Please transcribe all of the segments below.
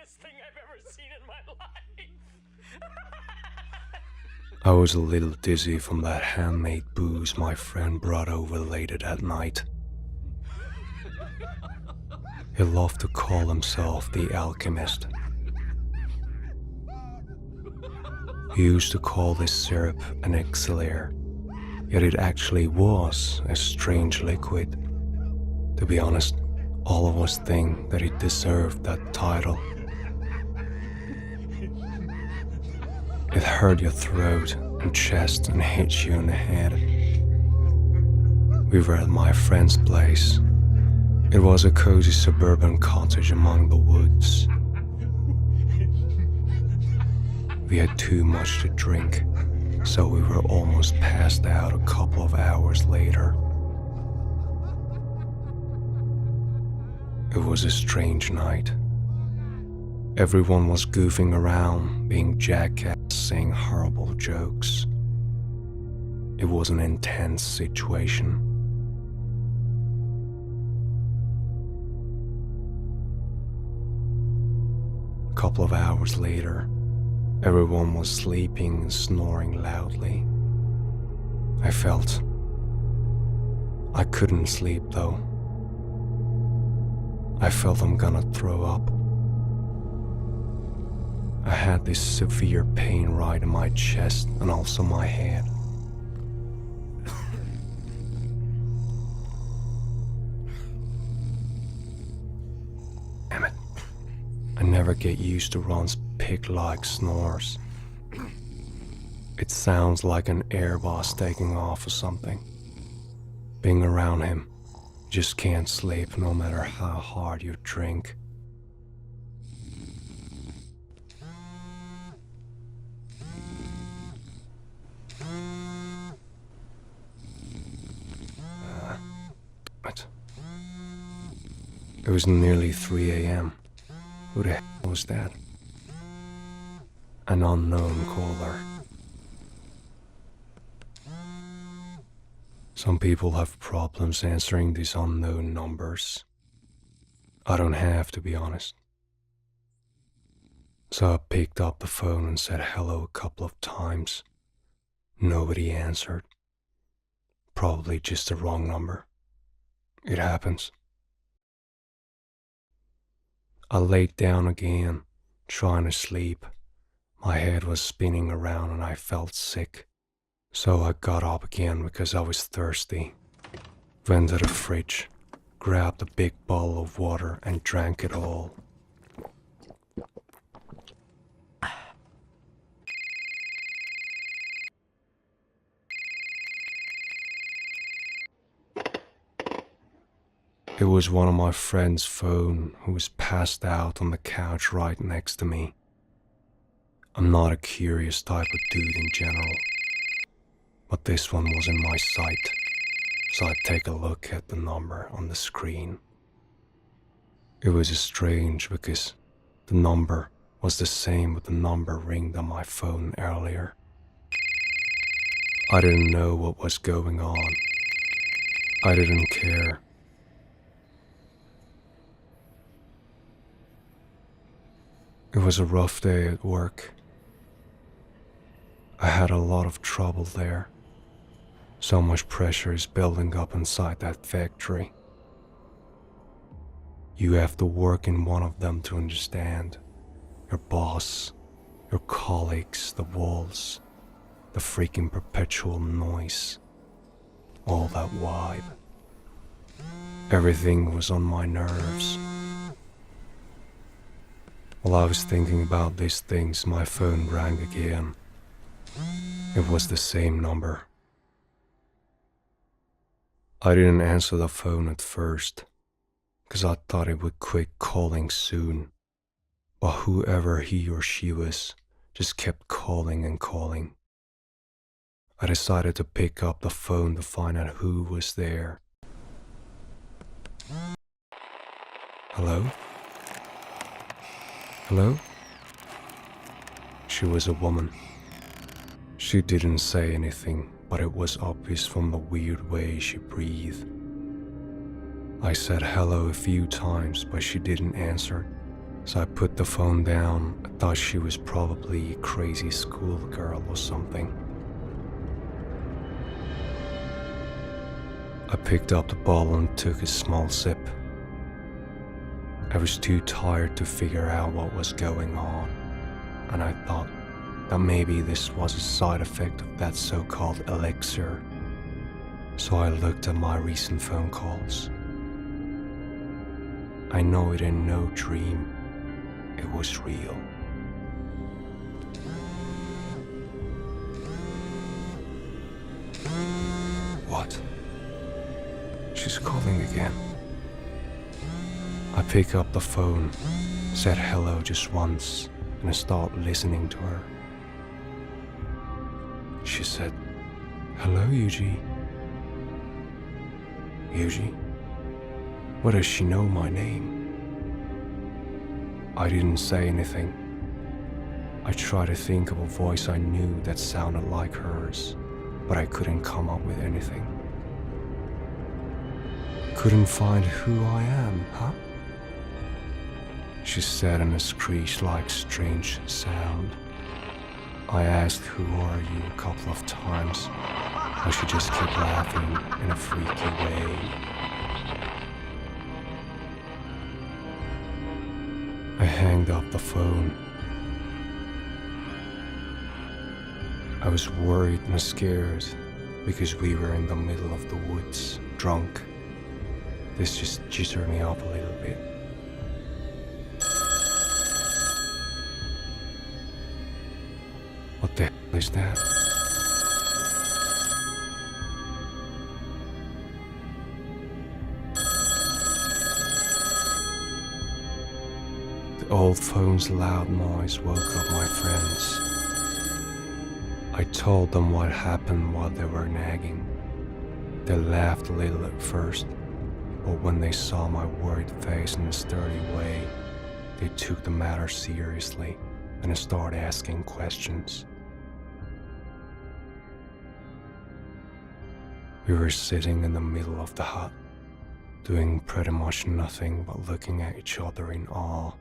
best thing I've ever seen in my life. I was a little dizzy from that handmade booze my friend brought over late at night. He loved to call himself the alchemist. He used to call this syrup an elixir, yet it actually was a strange liquid. To be honest, all of us think that it deserved that title. It hurt your throat and chest and hit you in the head. We were at my friend's place. It was a cozy suburban cottage among the woods. We had too much to drink, so we were almost passed out a couple of hours later. It was a strange night. Everyone was goofing around, being jackass, saying horrible jokes. It was an intense situation. A couple of hours later, everyone was sleeping and snoring loudly. I felt I couldn't sleep though. I felt I'm gonna throw up. I had this severe pain right in my chest and also my head. Damn it. I never get used to Ron's pig-like snores. It sounds like an Airbus taking off or something. Being around him, you just can't sleep no matter how hard you drink. It was nearly 3 a.m. Who the hell was that? An unknown caller. Some people have problems answering these unknown numbers. I don't have, to be honest. So I picked up the phone and said hello a couple of times. Nobody answered. Probably just the wrong number. It happens. I laid down again, trying to sleep. My head was spinning around and I felt sick. So I got up again because I was thirsty. Went to the fridge, grabbed a big bottle of water and drank it all. It was one of my friend's phone who was passed out on the couch right next to me. I'm not a curious type of dude in general, but this one was in my sight, so I'd take a look at the number on the screen. It was strange because the number was the same with the number ringed on my phone earlier. I didn't know what was going on. I didn't care. It was a rough day at work. I had a lot of trouble there. So much pressure is building up inside that factory. You have to work in one of them to understand. Your boss, your colleagues, the walls, the freaking perpetual noise. All that vibe. Everything was on my nerves. While I was thinking about these things, my phone rang again. It was the same number. I didn't answer the phone at first, because I thought it would quit calling soon. But whoever he or she was just kept calling and calling. I decided to pick up the phone to find out who was there. Hello? Hello? She was a woman. She didn't say anything, but it was obvious from the weird way she breathed. I said hello a few times, but she didn't answer, So I put the phone down. I thought she was probably a crazy schoolgirl or something. I picked up the bottle and took a small sip. I was too tired to figure out what was going on, and I thought that maybe this was a side effect of that so-called elixir. So I looked at my recent phone calls. I know it ain't no dream. It was real. What? She's calling again. I pick up the phone, said hello just once, and I start listening to her. She said, "Hello, Yuji." Yuji? What does she know my name? I didn't say anything. I tried to think of a voice I knew that sounded like hers, but I couldn't come up with anything. Couldn't find who I am, huh? She said in a screech-like strange sound. I asked who are you a couple of times, but she just kept laughing in a freaky way. I hanged up the phone. I was worried and scared because we were in the middle of the woods, drunk. This just jittered me up a little bit. What the hell is that? The old phone's loud noise woke up my friends. I told them what happened while they were nagging. They laughed a little at first, but when they saw my worried face in a sturdy way, they took the matter seriously and started asking questions. We were sitting in the middle of the hut, doing pretty much nothing but looking at each other in awe.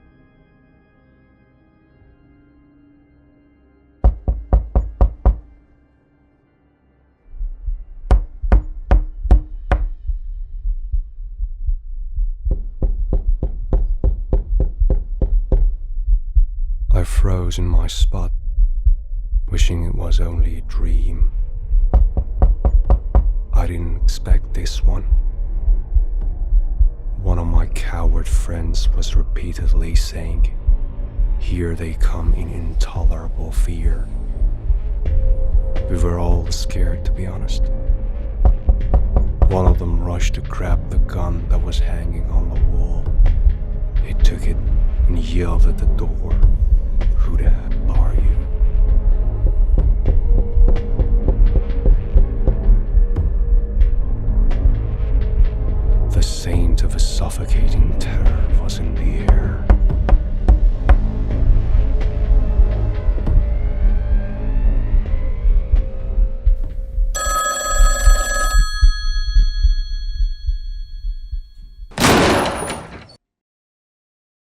I froze in my spot, wishing it was only a dream. I didn't expect this one. One of my coward friends was repeatedly saying, "Here they come in intolerable fear." We were all scared, to be honest. One of them rushed to grab the gun that was hanging on the wall. He took it and yelled at the door, "Who the hell are